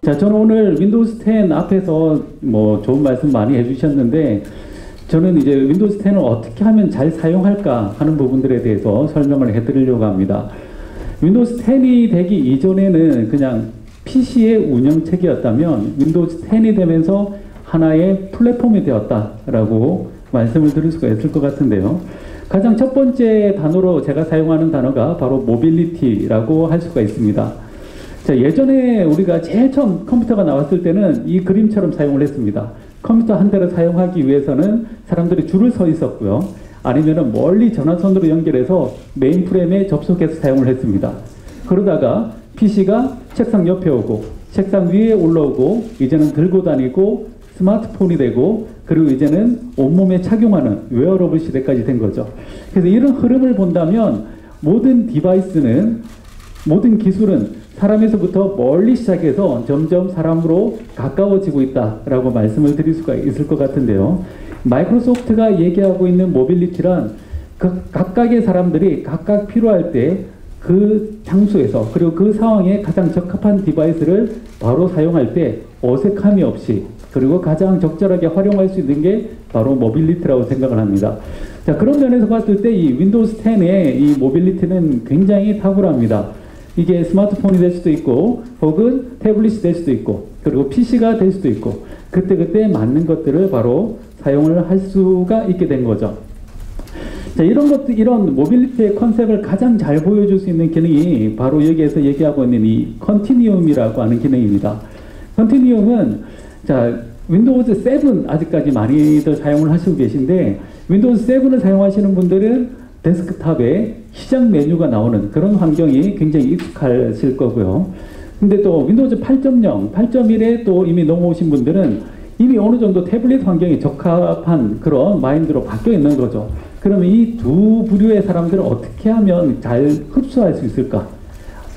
자, 저는 오늘 윈도우스 10 앞에서 뭐 좋은 말씀 많이 해주셨는데, 저는 이제 윈도우스 10을 어떻게 하면 잘 사용할까 하는 부분들에 대해서 설명을 해드리려고 합니다. 윈도우스 10이 되기 이전에는 그냥 PC의 운영체계였다면 윈도우스 10이 되면서 하나의 플랫폼이 되었다라고 말씀을 드릴 수가 있을 것 같은데요. 가장 첫 번째 단어로 제가 사용하는 단어가 바로 모빌리티라고 할 수가 있습니다. 자, 예전에 우리가 제일 처음 컴퓨터가 나왔을 때는 이 그림처럼 사용을 했습니다. 컴퓨터 한 대를 사용하기 위해서는 사람들이 줄을 서 있었고요. 아니면은 멀리 전화선으로 연결해서 메인프레임에 접속해서 사용을 했습니다. 그러다가 PC가 책상 옆에 오고 책상 위에 올라오고 이제는 들고 다니고 스마트폰이 되고 그리고 이제는 온몸에 착용하는 웨어러블 시대까지 된 거죠. 그래서 이런 흐름을 본다면 모든 디바이스는, 모든 기술은 사람에서부터 멀리 시작해서 점점 사람으로 가까워지고 있다라고 말씀을 드릴 수가 있을 것 같은데요. 마이크로소프트가 얘기하고 있는 모빌리티란 그 각각의 사람들이 각각 필요할 때 그 장소에서 그리고 그 상황에 가장 적합한 디바이스를 바로 사용할 때 어색함이 없이 그리고 가장 적절하게 활용할 수 있는 게 바로 모빌리티라고 생각을 합니다. 자, 그런 면에서 봤을 때 이 윈도우스 10의 이 모빌리티는 굉장히 탁월합니다. 이게 스마트폰이 될 수도 있고 혹은 태블릿이 될 수도 있고 그리고 PC가 될 수도 있고 그때그때 맞는 것들을 바로 사용을 할 수가 있게 된 거죠. 자, 이런 모빌리티의 컨셉을 가장 잘 보여줄 수 있는 기능이 바로 여기에서 얘기하고 있는 이 컨티니움이라고 하는 기능입니다. 컨티니움은 자, 윈도우즈 7 아직까지 많이들 사용을 하시고 계신데 윈도우즈 7을 사용하시는 분들은 데스크탑에 시작 메뉴가 나오는 그런 환경이 굉장히 익숙하실 거고요. 근데 또 윈도우즈 8.0, 8.1에 또 이미 넘어오신 분들은 이미 어느 정도 태블릿 환경에 적합한 그런 마인드로 바뀌어 있는 거죠. 그러면 이 두 부류의 사람들을 어떻게 하면 잘 흡수할 수 있을까?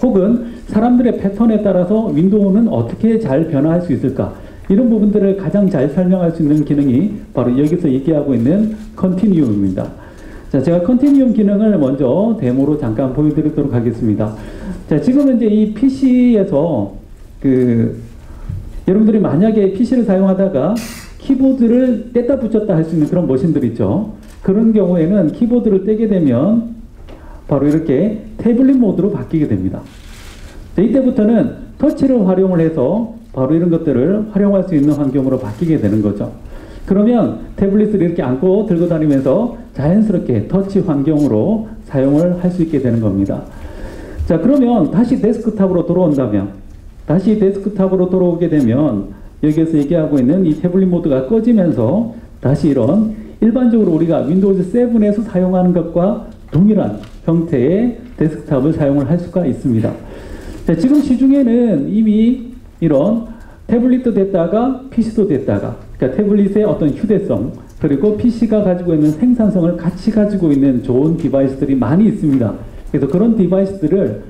혹은 사람들의 패턴에 따라서 윈도우는 어떻게 잘 변화할 수 있을까? 이런 부분들을 가장 잘 설명할 수 있는 기능이 바로 여기서 얘기하고 있는 컨티니움입니다. 자, 제가 컨티니움 기능을 먼저 데모로 잠깐 보여드리도록 하겠습니다. 자, 지금은 이제 이 PC에서 여러분들이 만약에 PC를 사용하다가 키보드를 뗐다 붙였다 할 수 있는 그런 머신들 있죠. 그런 경우에는 키보드를 떼게 되면 바로 이렇게 태블릿 모드로 바뀌게 됩니다. 자, 이때부터는 터치를 활용을 해서 바로 이런 것들을 활용할 수 있는 환경으로 바뀌게 되는 거죠. 그러면 태블릿을 이렇게 안고 들고 다니면서 자연스럽게 터치 환경으로 사용을 할 수 있게 되는 겁니다. 자, 그러면 다시 데스크탑으로 돌아온다면, 다시 데스크탑으로 돌아오게 되면 여기에서 얘기하고 있는 이 태블릿 모드가 꺼지면서 다시 이런 일반적으로 우리가 윈도우즈 7에서 사용하는 것과 동일한 형태의 데스크탑을 사용을 할 수가 있습니다. 자, 지금 시중에는 이미 이런 태블릿도 됐다가 PC도 됐다가, 그러니까 태블릿의 어떤 휴대성 그리고 PC가 가지고 있는 생산성을 같이 가지고 있는 좋은 디바이스들이 많이 있습니다. 그래서 그런 디바이스들을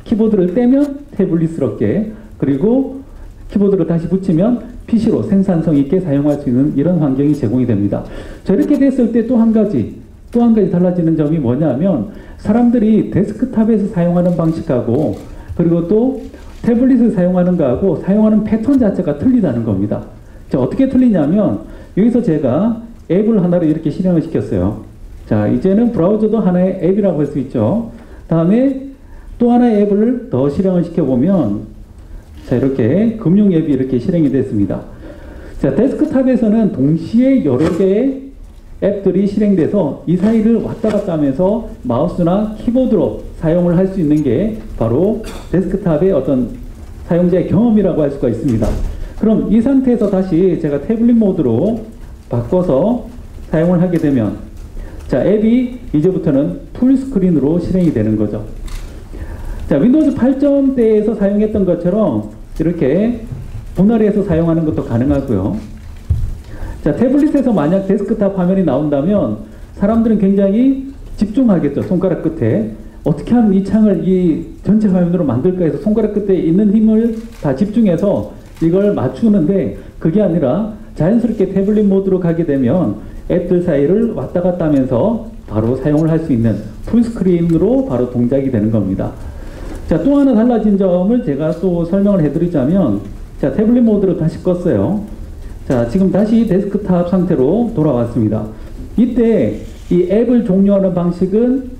키보드를 떼면 태블릿스럽게, 그리고 키보드를 다시 붙이면 PC로 생산성 있게 사용할 수 있는 이런 환경이 제공이 됩니다. 자, 이렇게 됐을 때 또 한 가지 달라지는 점이 뭐냐면, 사람들이 데스크탑에서 사용하는 방식하고 그리고 또 태블릿을 사용하는 거하고 사용하는 패턴 자체가 틀리다는 겁니다. 자, 어떻게 틀리냐면, 여기서 제가 앱을 하나를 이렇게 실행을 시켰어요. 자, 이제는 브라우저도 하나의 앱이라고 할 수 있죠. 다음에 또 하나의 앱을 더 실행을 시켜보면, 자, 이렇게 금융 앱이 이렇게 실행이 됐습니다. 자, 데스크탑에서는 동시에 여러 개의 앱들이 실행돼서 이 사이를 왔다 갔다 하면서 마우스나 키보드로 사용을 할 수 있는 게 바로 데스크탑의 어떤 사용자의 경험이라고 할 수가 있습니다. 그럼 이 상태에서 다시 제가 태블릿 모드로 바꿔서 사용을 하게 되면, 자, 앱이 이제부터는 풀스크린으로 실행이 되는 거죠. 자, 윈도우즈 8점대에서 사용했던 것처럼 이렇게 분할해서 사용하는 것도 가능하고요. 자, 태블릿에서 만약 데스크탑 화면이 나온다면 사람들은 굉장히 집중하겠죠. 손가락 끝에 어떻게 하면 이 창을 이 전체 화면으로 만들까 해서 손가락 끝에 있는 힘을 다 집중해서 이걸 맞추는데, 그게 아니라 자연스럽게 태블릿 모드로 가게 되면 앱들 사이를 왔다 갔다 하면서 바로 사용을 할 수 있는 풀스크린으로 바로 동작이 되는 겁니다. 자, 또 하나 달라진 점을 제가 또 설명을 해드리자면, 자, 태블릿 모드를 다시 껐어요. 자, 지금 다시 데스크탑 상태로 돌아왔습니다. 이때 이 앱을 종료하는 방식은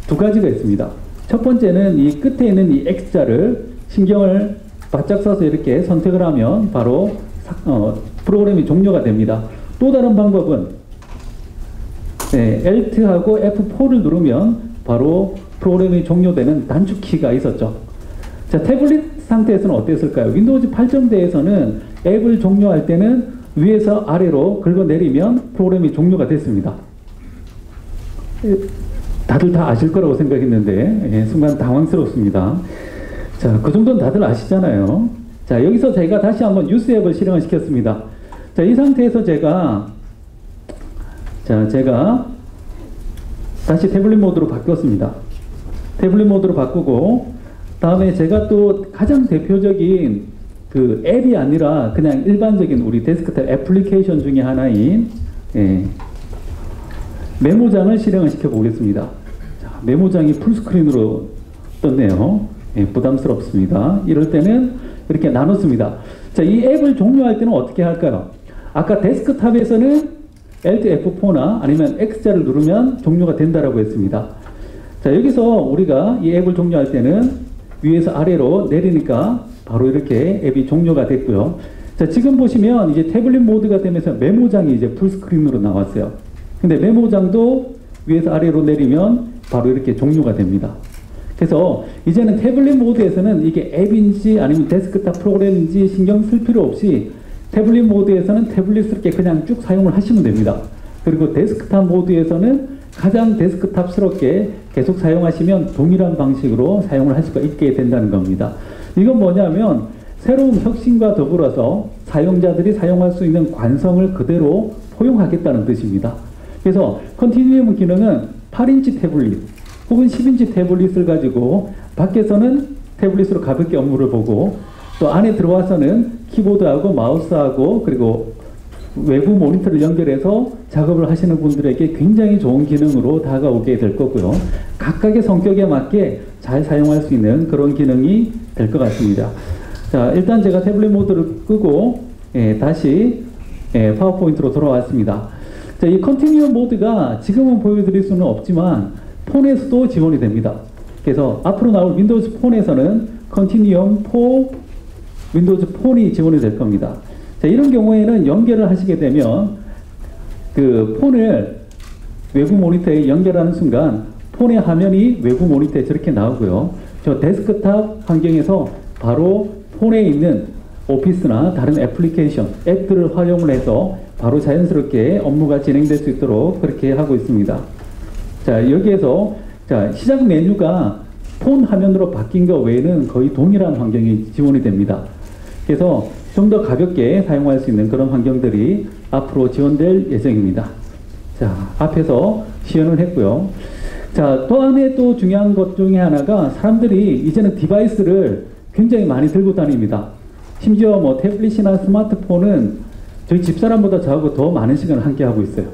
두 가지가 있습니다. 첫 번째는 이 끝에 있는 이 X자를 신경을 바짝 써서 이렇게 선택을 하면 바로 프로그램이 종료가 됩니다. 또 다른 방법은 Alt하고 F4를 누르면 바로 프로그램이 종료되는 단축키가 있었죠. 자, 태블릿 상태에서는 어땠을까요? 윈도우즈 8.0대에서는 앱을 종료할 때는 위에서 아래로 긁어내리면 프로그램이 종료가 됐습니다. 다들 다 아실 거라고 생각했는데 순간 당황스럽습니다. 자, 그 정도는 다들 아시잖아요. 자, 여기서 제가 다시 한번 뉴스 앱을 실행을 시켰습니다. 자, 이 상태에서 제가 다시 태블릿 모드로 바꿨습니다. 태블릿 모드로 바꾸고 다음에 제가 또 가장 대표적인 그 앱이 아니라 그냥 일반적인 우리 데스크탑 애플리케이션 중에 하나인 메모장을 실행을 시켜 보겠습니다. 자, 메모장이 풀스크린으로 떴네요. 부담스럽습니다. 이럴 때는 이렇게 나눴습니다. 자, 이 앱을 종료할 때는 어떻게 할까요? 아까 데스크탑에서는 Alt F4나 아니면 X자를 누르면 종료가 된다라고 했습니다. 자, 여기서 우리가 이 앱을 종료할 때는 위에서 아래로 내리니까 바로 이렇게 앱이 종료가 됐고요. 자, 지금 보시면 이제 태블릿 모드가 되면서 메모장이 이제 풀스크린으로 나왔어요. 근데 메모장도 위에서 아래로 내리면 바로 이렇게 종료가 됩니다. 그래서 이제는 태블릿 모드에서는 이게 앱인지 아니면 데스크탑 프로그램인지 신경 쓸 필요 없이 태블릿 모드에서는 태블릿스럽게 그냥 쭉 사용을 하시면 됩니다. 그리고 데스크탑 모드에서는 가장 데스크탑스럽게 계속 사용하시면 동일한 방식으로 사용을 할 수가 있게 된다는 겁니다. 이건 뭐냐면 새로운 혁신과 더불어서 사용자들이 사용할 수 있는 관성을 그대로 포용하겠다는 뜻입니다. 그래서 컨티뉴엄 기능은 8인치 태블릿 혹은 10인치 태블릿을 가지고 밖에서는 태블릿으로 가볍게 업무를 보고 또 안에 들어와서는 키보드하고 마우스하고 그리고 외부 모니터를 연결해서 작업을 하시는 분들에게 굉장히 좋은 기능으로 다가오게 될 거고요. 각각의 성격에 맞게 잘 사용할 수 있는 그런 기능이 될 것 같습니다. 자, 일단 제가 태블릿 모드를 끄고 다시 파워포인트로 돌아왔습니다. 자, 이 컨티뉴엄 모드가 지금은 보여드릴 수는 없지만 폰에서도 지원이 됩니다. 그래서 앞으로 나올 윈도우즈 폰에서는 컨티뉴엄 4 윈도우즈 폰이 지원이 될 겁니다. 자, 이런 경우에는 연결을 하시게 되면 그 폰을 외부 모니터에 연결하는 순간 폰의 화면이 외부 모니터에 저렇게 나오고요. 저 데스크탑 환경에서 바로 폰에 있는 오피스나 다른 애플리케이션, 앱들을 활용을 해서 바로 자연스럽게 업무가 진행될 수 있도록 그렇게 하고 있습니다. 자, 여기에서 자, 시작 메뉴가 폰 화면으로 바뀐 것 외에는 거의 동일한 환경이 지원이 됩니다. 그래서 좀 더 가볍게 사용할 수 있는 그런 환경들이 앞으로 지원될 예정입니다. 자, 앞에서 시연을 했고요. 자, 또 안에 또 중요한 것 중에 하나가 사람들이 이제는 디바이스를 굉장히 많이 들고 다닙니다. 심지어 뭐 태블릿이나 스마트폰은 저희 집사람보다 저하고 더 많은 시간을 함께 하고 있어요.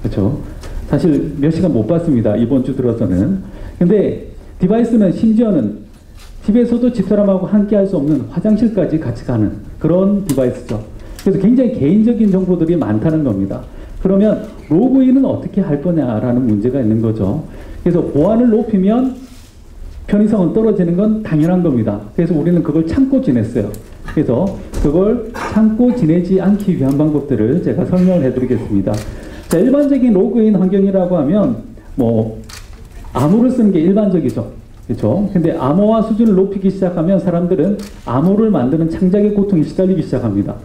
그렇죠? 사실 몇 시간 못 봤습니다. 이번 주 들어서는. 근데 디바이스는 심지어는 집에서도 집사람하고 함께 할 수 없는 화장실까지 같이 가는 그런 디바이스죠. 그래서 굉장히 개인적인 정보들이 많다는 겁니다. 그러면 로그인은 어떻게 할 거냐라는 문제가 있는 거죠. 그래서 보안을 높이면 편의성은 떨어지는 건 당연한 겁니다. 그래서 우리는 그걸 참고 지냈어요. 그래서 그걸 참고 지내지 않기 위한 방법들을 제가 설명을 해드리겠습니다. 자, 일반적인 로그인 환경이라고 하면 뭐 암호를 쓰는 게 일반적이죠. 그렇죠? 근데 암호화 수준을 높이기 시작하면 사람들은 암호를 만드는 창작의 고통에 시달리기 시작합니다.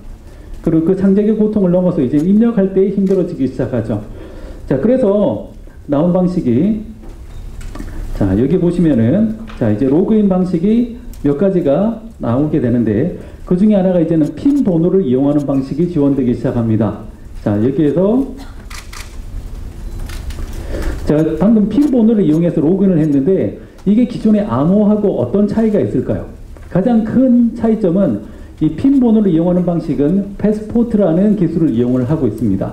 그리고 그 창작의 고통을 넘어서 이제 입력할 때 힘들어지기 시작하죠. 자, 그래서 나온 방식이 자, 여기 보시면은 자, 이제 로그인 방식이 몇 가지가 나오게 되는데 그 중에 하나가 이제는 핀 번호를 이용하는 방식이 지원되기 시작합니다. 자, 여기에서 제가 방금 핀 번호를 이용해서 로그인을 했는데 이게 기존의 암호하고 어떤 차이가 있을까요? 가장 큰 차이점은 이 핀 번호를 이용하는 방식은 패스포트라는 기술을 이용을 하고 있습니다.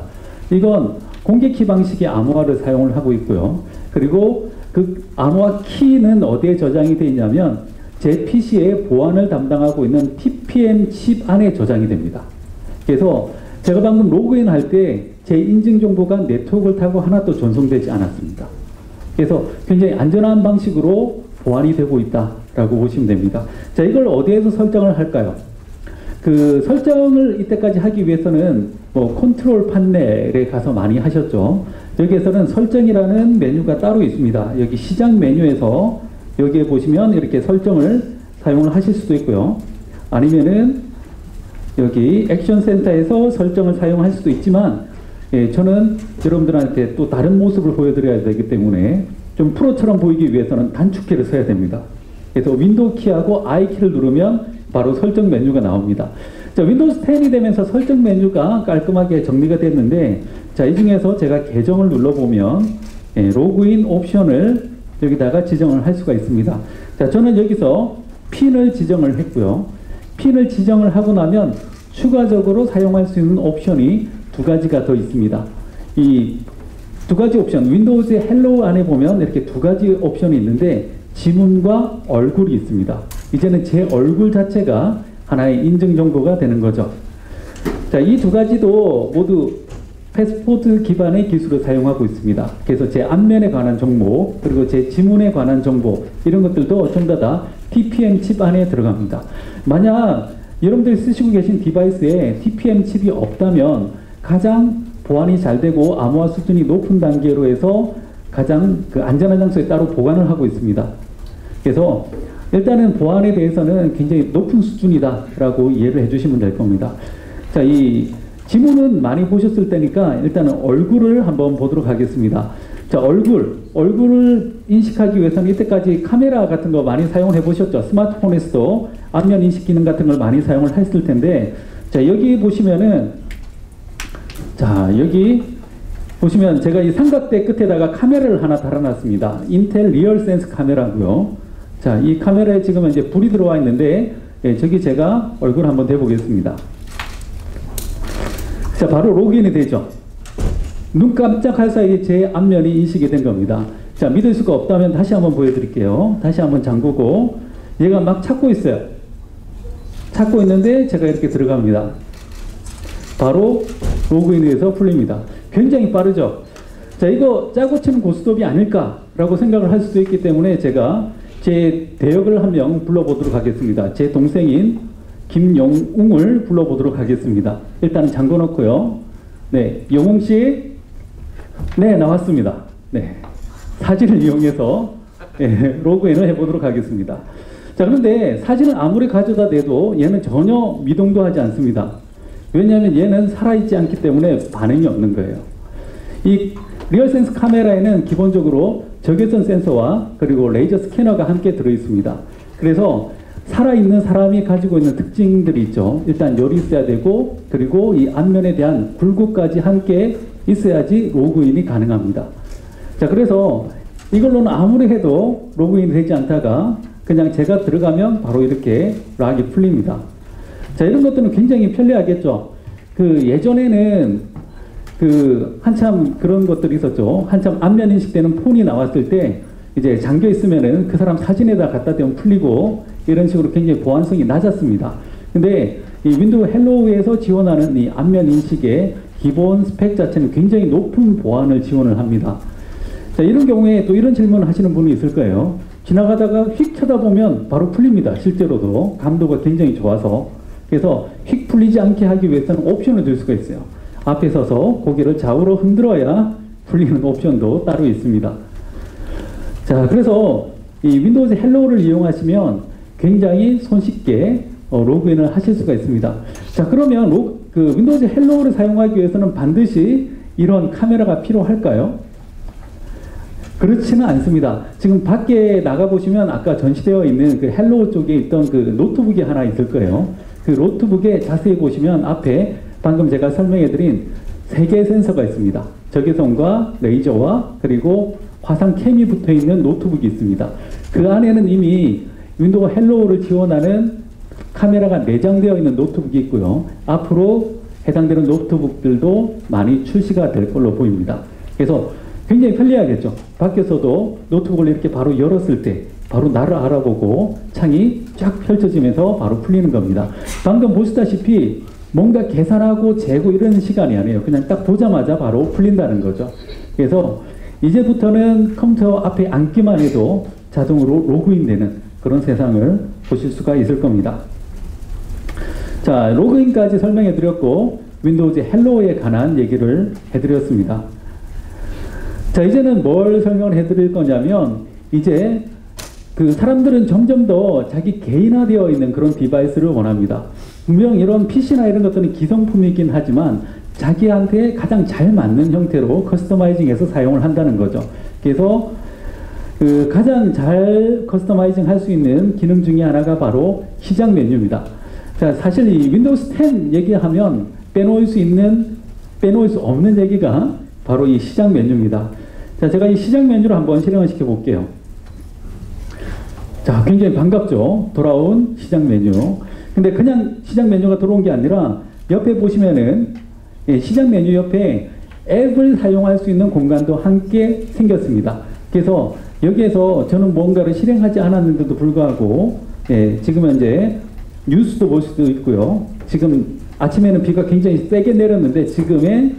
이건 공개키 방식의 암호화를 사용을 하고 있고요. 그리고 그 암호화 키는 어디에 저장이 되어 있냐면 제 PC의 보안을 담당하고 있는 TPM 칩 안에 저장이 됩니다. 그래서 제가 방금 로그인 할 때 제 인증 정보가 네트워크를 타고 하나도 전송되지 않았습니다. 그래서 굉장히 안전한 방식으로 보안이 되고 있다라고 보시면 됩니다. 자, 이걸 어디에서 설정을 할까요? 그 설정을 이때까지 하기 위해서는 뭐 컨트롤 판넬에 가서 많이 하셨죠. 여기에서는 설정이라는 메뉴가 따로 있습니다. 여기 시작 메뉴에서 여기에 보시면 이렇게 설정을 사용을 하실 수도 있고요. 아니면은 여기 액션 센터에서 설정을 사용할 수도 있지만, 예, 저는 여러분들한테 또 다른 모습을 보여드려야 되기 때문에 좀 프로처럼 보이기 위해서는 단축키를 써야 됩니다. 그래서 윈도우 키하고 I 키를 누르면 바로 설정 메뉴가 나옵니다. 자, 윈도우스 10이 되면서 설정 메뉴가 깔끔하게 정리가 됐는데, 자, 이 중에서 제가 계정을 눌러보면, 예, 로그인 옵션을 여기다가 지정을 할 수가 있습니다. 자, 저는 여기서 핀을 지정을 했고요. 핀을 지정을 하고 나면 추가적으로 사용할 수 있는 옵션이 두 가지가 더 있습니다. 이 두 가지 옵션, 윈도우즈의 헬로우 안에 보면 이렇게 두 가지 옵션이 있는데 지문과 얼굴이 있습니다. 이제는 제 얼굴 자체가 하나의 인증 정보가 되는 거죠. 자, 이 두 가지도 모두 패스포드 기반의 기술을 사용하고 있습니다. 그래서 제 안면에 관한 정보, 그리고 제 지문에 관한 정보, 이런 것들도 전부 다 TPM 칩 안에 들어갑니다. 만약 여러분들이 쓰시고 계신 디바이스에 TPM 칩이 없다면 가장 보안이 잘 되고 암호화 수준이 높은 단계로 해서 가장 그 안전한 장소에 따로 보관을 하고 있습니다. 그래서 일단은 보안에 대해서는 굉장히 높은 수준이다라고 이해를 해주시면 될 겁니다. 자, 이 지문은 많이 보셨을 테니까 일단은 얼굴을 한번 보도록 하겠습니다. 자, 얼굴을 인식하기 위해서는 이때까지 카메라 같은 거 많이 사용해 보셨죠? 스마트폰에서도 안면 인식 기능 같은 걸 많이 사용을 했을 텐데, 자, 여기 보시면은, 자, 여기 보시면 제가 이 삼각대 끝에다가 카메라를 하나 달아놨습니다. 인텔 리얼센스 카메라고요. 자, 이 카메라에 지금 이제 불이 들어와 있는데, 예, 저기 제가 얼굴 한번 대보겠습니다. 자, 바로 로그인이 되죠. 눈 깜짝할 사이에 제 안면이 인식이 된 겁니다. 자, 믿을 수가 없다면 다시 한번 보여드릴게요. 다시 한번 잠그고, 얘가 막 찾고 있어요. 찾고 있는데 제가 이렇게 들어갑니다. 바로 로그인이 돼서 풀립니다. 굉장히 빠르죠. 자, 이거 짜고 치는 고스톱이 아닐까라고 생각을 할 수도 있기 때문에 제가 제 대역을 한 명 불러보도록 하겠습니다. 제 동생인 김용웅을 불러보도록 하겠습니다. 일단 잠궈 놓고요. 네, 용웅 씨. 네, 나왔습니다. 네, 사진을 이용해서, 네, 로그인을 해보도록 하겠습니다. 자, 그런데 사진을 아무리 가져다 대도 얘는 전혀 미동도 하지 않습니다. 왜냐하면 얘는 살아있지 않기 때문에 반응이 없는 거예요. 이 리얼센스 카메라에는 기본적으로 적외선 센서와 그리고 레이저 스캐너가 함께 들어있습니다. 그래서 살아있는 사람이 가지고 있는 특징들이 있죠. 일단 열이 있어야 되고, 그리고 이 안면에 대한 굴곡까지 함께 있어야지 로그인이 가능합니다. 자, 그래서 이걸로는 아무리 해도 로그인이 되지 않다가 그냥 제가 들어가면 바로 이렇게 락이 풀립니다. 자, 이런 것들은 굉장히 편리하겠죠. 그 예전에는 그 한참 그런 것들이 있었죠. 한참 안면 인식되는 폰이 나왔을 때 이제 잠겨 있으면은 그 사람 사진에다 갖다 대면 풀리고 이런 식으로 굉장히 보안성이 낮았습니다. 근데 이 윈도우 헬로우에서 지원하는 이 안면 인식의 기본 스펙 자체는 굉장히 높은 보안을 지원을 합니다. 자, 이런 경우에 또 이런 질문을 하시는 분이 있을 거예요. 지나가다가 휙 쳐다보면 바로 풀립니다. 실제로도 감도가 굉장히 좋아서. 그래서 휙 풀리지 않게 하기 위해서는 옵션을 줄 수가 있어요. 앞에 서서 고개를 좌우로 흔들어야 풀리는 옵션도 따로 있습니다. 자, 그래서 이 윈도우즈 헬로우를 이용하시면 굉장히 손쉽게 로그인을 하실 수가 있습니다. 자, 그러면 그 윈도우즈 헬로우를 사용하기 위해서는 반드시 이런 카메라가 필요할까요? 그렇지는 않습니다. 지금 밖에 나가보시면 아까 전시되어 있는 그 헬로우 쪽에 있던 그 노트북이 하나 있을 거예요. 그 노트북에 자세히 보시면 앞에 방금 제가 설명해드린 3개의 센서가 있습니다. 적외선과 레이저와 그리고 화상 캠이 붙어있는 노트북이 있습니다. 그 안에는 이미 윈도우 헬로우를 지원하는 카메라가 내장되어 있는 노트북이 있고요. 앞으로 해당되는 노트북들도 많이 출시가 될 걸로 보입니다. 그래서 굉장히 편리하겠죠. 밖에서도 노트북을 이렇게 바로 열었을 때 바로 나를 알아보고 창이 쫙 펼쳐지면서 바로 풀리는 겁니다. 방금 보시다시피 뭔가 계산하고 재고 이런 시간이 아니에요. 그냥 딱 보자마자 바로 풀린다는 거죠. 그래서 이제부터는 컴퓨터 앞에 앉기만 해도 자동으로 로그인되는 그런 세상을 보실 수가 있을 겁니다. 자, 로그인까지 설명해 드렸고 윈도우즈 헬로에 관한 얘기를 해드렸습니다. 자, 이제는 뭘 설명을 해드릴 거냐면 이제 그 사람들은 점점 더 자기 개인화되어 있는 그런 디바이스를 원합니다. 분명 이런 PC나 이런 것들은 기성품이긴 하지만 자기한테 가장 잘 맞는 형태로 커스터마이징해서 사용을 한다는 거죠. 그래서 그 가장 잘 커스터마이징 할 수 있는 기능 중에 하나가 바로 시작 메뉴입니다. 자, 사실 이 윈도우스 10 얘기하면 빼놓을 수 없는 얘기가 바로 이 시작 메뉴입니다. 자, 제가 이 시작 메뉴를 한번 실행을 시켜 볼게요. 자, 굉장히 반갑죠? 돌아온 시작 메뉴. 근데 그냥 시작 메뉴가 들어온 게 아니라 옆에 보시면은 시작 메뉴 옆에 앱을 사용할 수 있는 공간도 함께 생겼습니다. 그래서 여기에서 저는 뭔가를 실행하지 않았는데도 불구하고 지금 현재 뉴스도 볼 수도 있고요. 지금 아침에는 비가 굉장히 세게 내렸는데 지금의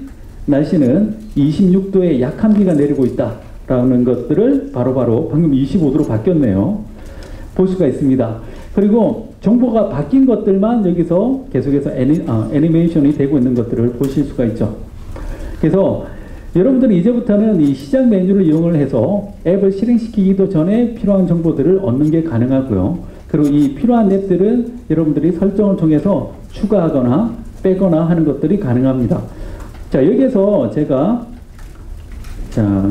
날씨는 26도의 약한 비가 내리고 있다라는 것들을 바로바로 방금 25도로 바뀌었네요. 볼 수가 있습니다. 그리고 정보가 바뀐 것들만 여기서 계속해서 애니메이션이 되고 있는 것들을 보실 수가 있죠. 그래서 여러분들은 이제부터는 이 시작 메뉴를 이용을 해서 앱을 실행시키기도 전에 필요한 정보들을 얻는 게 가능하고요. 그리고 이 필요한 앱들은 여러분들이 설정을 통해서 추가하거나 빼거나 하는 것들이 가능합니다. 자, 여기에서 제가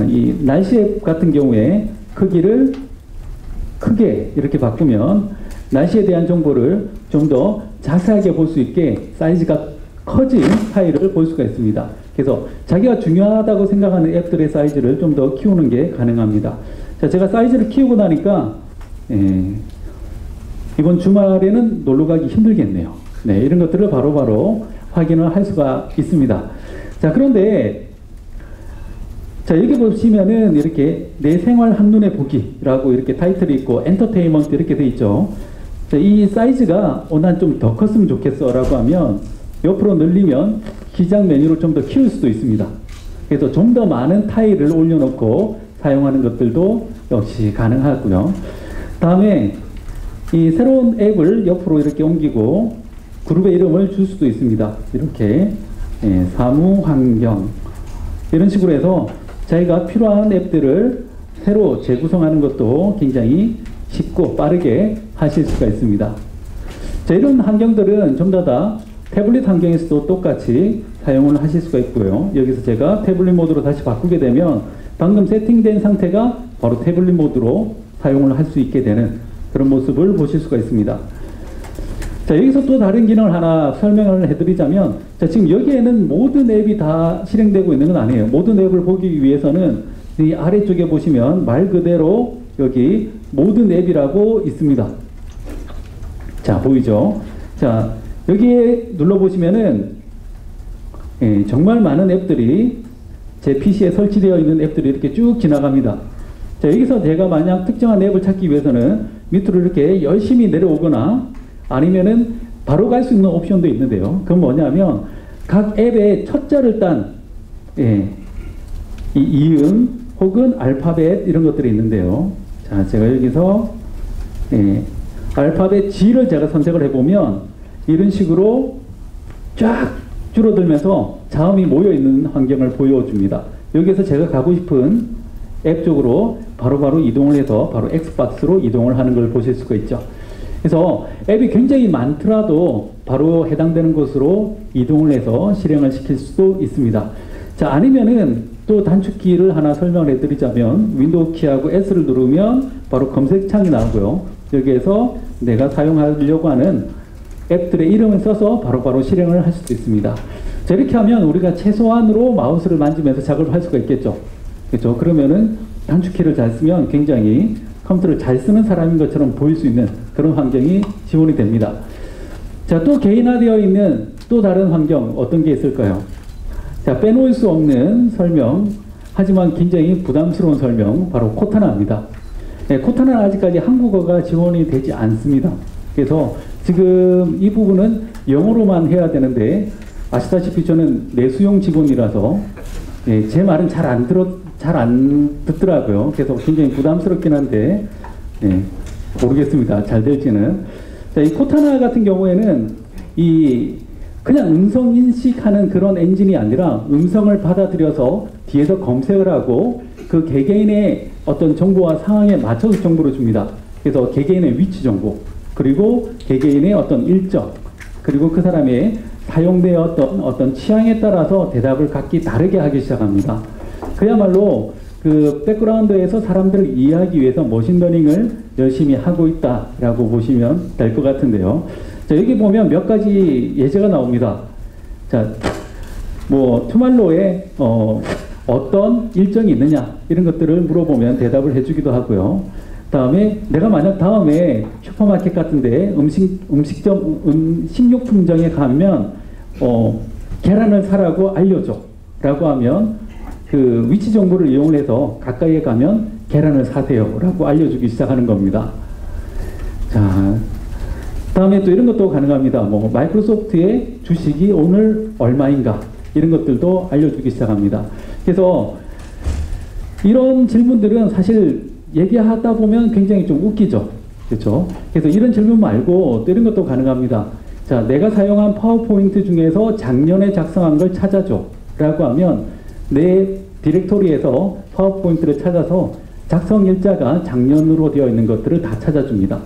이 날씨 앱 같은 경우에 크기를 크게 이렇게 바꾸면 날씨에 대한 정보를 좀 더 자세하게 볼 수 있게 사이즈가 커진 파일을 볼 수가 있습니다. 그래서 자기가 중요하다고 생각하는 앱들의 사이즈를 좀 더 키우는 게 가능합니다. 자, 제가 사이즈를 키우고 나니까 이번 주말에는 놀러 가기 힘들겠네요. 네, 이런 것들을 바로바로 확인을 할 수가 있습니다. 자, 그런데 자, 여기 보시면은 이렇게 내 생활 한눈에 보기라고 이렇게 타이틀이 있고 엔터테인먼트 이렇게 돼 있죠. 자, 이 사이즈가 난 좀 더 컸으면 좋겠어 라고 하면 옆으로 늘리면 시작 메뉴를 좀 더 키울 수도 있습니다. 그래서 좀 더 많은 타일을 올려놓고 사용하는 것들도 역시 가능하고요. 다음에 이 새로운 앱을 옆으로 이렇게 옮기고 그룹의 이름을 줄 수도 있습니다. 이렇게 사무환경 이런 식으로 해서 자기가 필요한 앱들을 새로 재구성하는 것도 굉장히 쉽고 빠르게 하실 수가 있습니다. 자, 이런 환경들은 전부 다 태블릿 환경에서도 똑같이 사용을 하실 수가 있고요. 여기서 제가 태블릿 모드로 다시 바꾸게 되면 방금 세팅된 상태가 바로 태블릿 모드로 사용을 할 수 있게 되는 그런 모습을 보실 수가 있습니다. 자, 여기서 또 다른 기능을 하나 설명을 해드리자면, 자, 지금 여기에는 모든 앱이 다 실행되고 있는 건 아니에요. 모든 앱을 보기 위해서는 이 아래쪽에 보시면 말 그대로 여기 모든 앱이라고 있습니다. 자, 보이죠? 자, 여기에 눌러보시면은 정말 많은 앱들이 제 PC에 설치되어 있는 앱들이 이렇게 쭉 지나갑니다. 자, 여기서 제가 만약 특정한 앱을 찾기 위해서는 밑으로 이렇게 열심히 내려오거나 아니면은 바로 갈 수 있는 옵션도 있는데요. 그건 뭐냐면 각 앱의 첫 자를 딴 이 이음 혹은 알파벳 이런 것들이 있는데요. 자, 제가 여기서 알파벳 G를 제가 선택을 해보면 이런 식으로 쫙 줄어들면서 자음이 모여있는 환경을 보여줍니다. 여기서 제가 가고 싶은 앱 쪽으로 바로바로 이동을 해서 바로 X박스로 이동을 하는 걸 보실 수가 있죠. 그래서 앱이 굉장히 많더라도 바로 해당되는 곳으로 이동을 해서 실행을 시킬 수도 있습니다. 자, 아니면은 또 단축키를 하나 설명을 해드리자면 윈도우 키하고 S를 누르면 바로 검색창이 나오고요. 여기에서 내가 사용하려고 하는 앱들의 이름을 써서 바로바로 실행을 할 수도 있습니다. 자, 이렇게 하면 우리가 최소한으로 마우스를 만지면서 작업을 할 수가 있겠죠. 그렇죠? 그러면은 단축키를 잘 쓰면 굉장히 컴퓨터를 잘 쓰는 사람인 것처럼 보일 수 있는 그런 환경이 지원이 됩니다. 자, 또 개인화되어 있는 또 다른 환경 어떤 게 있을까요? 자, 빼놓을 수 없는 설명 하지만 굉장히 부담스러운 설명, 바로 코타나입니다. 네, 코타나는 아직까지 한국어가 지원이 되지 않습니다. 그래서 지금 이 부분은 영어로만 해야 되는데, 아시다시피 저는 내수용 직원이라서 예, 제 말은 잘 안 듣더라고요. 그래서 굉장히 부담스럽긴 한데 예, 모르겠습니다. 잘 될지는. 자, 이 코타나 같은 경우에는 그냥 음성 인식하는 그런 엔진이 아니라 음성을 받아들여서 뒤에서 검색을 하고 그 개개인의 어떤 정보와 상황에 맞춰서 정보를 줍니다. 그래서 개개인의 위치 정보, 그리고 개개인의 어떤 일정, 그리고 그 사람의 사용되었던 어떤 취향에 따라서 대답을 각기 다르게 하기 시작합니다. 그야말로 그 백그라운드에서 사람들을 이해하기 위해서 머신러닝을 열심히 하고 있다라고 보시면 될 것 같은데요. 자, 여기 보면 몇 가지 예제가 나옵니다. 자, 뭐 투말로에 어떤 일정이 있느냐 이런 것들을 물어보면 대답을 해주기도 하고요. 다음에 내가 만약 다음에 슈퍼마켓 같은데 식료품점에 가면 계란을 사라고 알려줘 라고 하면 그 위치 정보를 이용해서 가까이에 가면 계란을 사세요 라고 알려주기 시작하는 겁니다. 자, 다음에 또 이런 것도 가능합니다. 뭐 마이크로소프트의 주식이 오늘 얼마인가 이런 것들도 알려주기 시작합니다. 그래서 이런 질문들은 사실 얘기하다 보면 굉장히 좀 웃기죠. 그렇죠? 그래서 이런 질문 말고 또 이런 것도 가능합니다. 자, 내가 사용한 파워포인트 중에서 작년에 작성한 걸 찾아줘 라고 하면 내 디렉토리에서 파워포인트를 찾아서 작성 일자가 작년으로 되어 있는 것들을 다 찾아줍니다.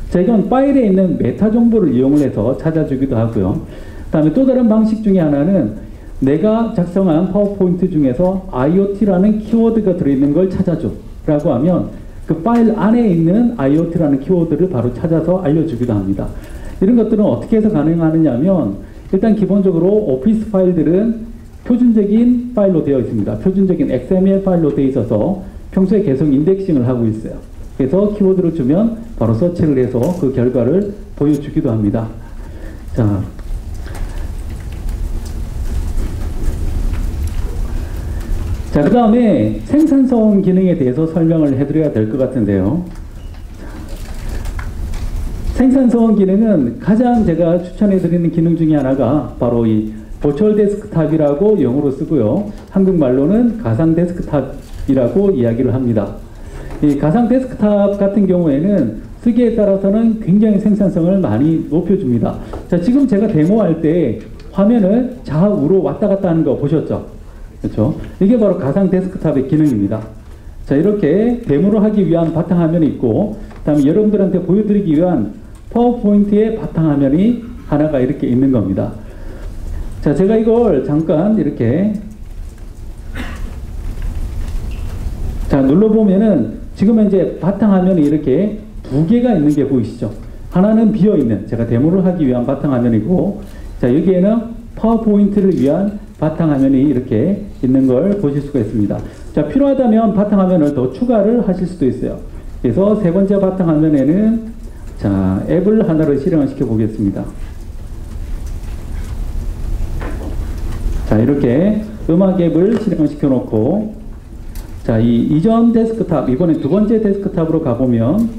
자, 이건 파일에 있는 메타 정보를 이용을 해서 찾아주기도 하고요. 그 다음에 또 다른 방식 중에 하나는 내가 작성한 파워포인트 중에서 IoT라는 키워드가 들어있는 걸 찾아줘 라고 하면 그 파일 안에 있는 IoT라는 키워드를 바로 찾아서 알려주기도 합니다. 이런 것들은 어떻게 해서 가능하느냐 하면 일단 기본적으로 오피스 파일들은 표준적인 파일로 되어 있습니다. 표준적인 XML 파일로 되어 있어서 평소에 계속 인덱싱을 하고 있어요. 그래서 키워드를 주면 바로 서치를 해서 그 결과를 보여주기도 합니다. 자, 그 다음에 생산성 기능에 대해서 설명을 해드려야 될 것 같은데요. 생산성 기능은 가장 제가 추천해드리는 기능 중에 하나가 바로 이 버추얼 데스크탑이라고 영어로 쓰고요. 한국말로는 가상 데스크탑이라고 이야기를 합니다. 이 가상 데스크탑 같은 경우에는 쓰기에 따라서는 굉장히 생산성을 많이 높여줍니다. 자, 지금 제가 데모할 때 화면을 좌우로 왔다 갔다 하는 거 보셨죠? 그렇죠? 이게 바로 가상 데스크탑의 기능입니다. 자, 이렇게 데모를 하기 위한 바탕화면이 있고, 그 다음에 여러분들한테 보여드리기 위한 파워포인트의 바탕화면이 하나가 이렇게 있는 겁니다. 자, 제가 이걸 잠깐 이렇게 자, 눌러보면은 지금 현재 바탕화면이 이렇게 두 개가 있는 게 보이시죠? 하나는 비어있는, 제가 데모를 하기 위한 바탕화면이고, 자, 여기에는 파워포인트를 위한 바탕화면이 이렇게 있는 걸 보실 수가 있습니다. 자, 필요하다면 바탕화면을 더 추가를 하실 수도 있어요. 그래서 세 번째 바탕화면에는 자, 앱을 하나를 실행을 시켜 보겠습니다. 자, 이렇게 음악 앱을 실행을 시켜 놓고, 자, 이 이전 데스크탑, 이번에 두 번째 데스크탑으로 가보면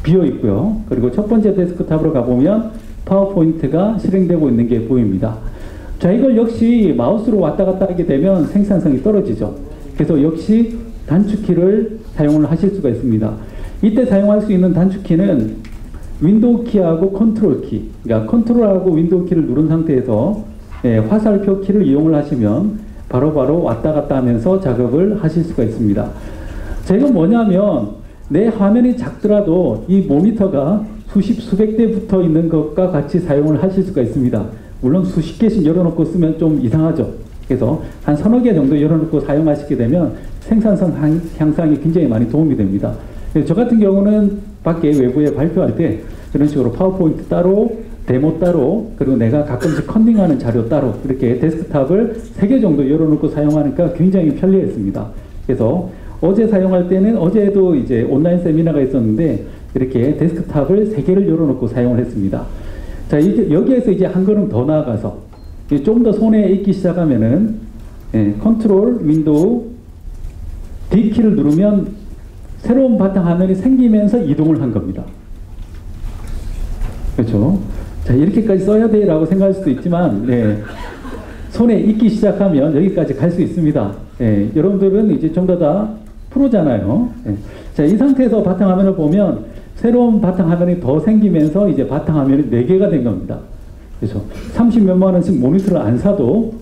비어 있고요. 그리고 첫 번째 데스크탑으로 가보면 파워포인트가 실행되고 있는 게 보입니다. 자, 이걸 역시 마우스로 왔다 갔다 하게 되면 생산성이 떨어지죠. 그래서 역시 단축키를 사용을 하실 수가 있습니다. 이때 사용할 수 있는 단축키는 윈도우 키하고 컨트롤 키, 그러니까 컨트롤하고 윈도우 키를 누른 상태에서 화살표 키를 이용을 하시면 바로바로 왔다 갔다 하면서 작업을 하실 수가 있습니다. 자, 이건 뭐냐면 내 화면이 작더라도 이 모니터가 수십 수백 대 붙어 있는 것과 같이 사용을 하실 수가 있습니다. 물론 수십 개씩 열어놓고 쓰면 좀 이상하죠. 그래서 한 서너 개 정도 열어놓고 사용하시게 되면 생산성 향상이 굉장히 많이 도움이 됩니다. 저 같은 경우는 밖에 외부에 발표할 때 이런 식으로 파워포인트 따로, 데모 따로, 그리고 내가 가끔씩 컨닝하는 자료 따로 이렇게 데스크탑을 3개 정도 열어놓고 사용하니까 굉장히 편리했습니다. 그래서 어제 사용할 때는 어제도 이제 온라인 세미나가 있었는데 이렇게 데스크탑을 3개를 열어놓고 사용을 했습니다. 자, 여기에서 이제 한 걸음 더 나아가서 좀 더 손에 익기 시작하면은 컨트롤 윈도우 D키를 누르면 새로운 바탕화면이 생기면서 이동을 한 겁니다. 그렇죠? 자, 이렇게까지 써야 돼 라고 생각할 수도 있지만, 네. 손에 익기 시작하면 여기까지 갈 수 있습니다. 네. 여러분들은 이제 좀 더 프로잖아요. 네. 자, 이 상태에서 바탕화면을 보면 새로운 바탕화면이 더 생기면서 이제 바탕화면이 4개가 된 겁니다. 그래서 30몇만 원씩 모니터를 안 사도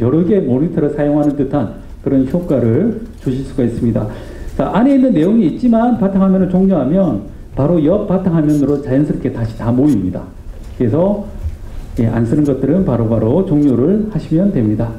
여러 개의 모니터를 사용하는 듯한 그런 효과를 주실 수가 있습니다. 자, 안에 있는 내용이 있지만 바탕화면을 종료하면 바로 옆 바탕화면으로 자연스럽게 다시 다 모입니다. 그래서 안 쓰는 것들은 바로바로 종료를 하시면 됩니다.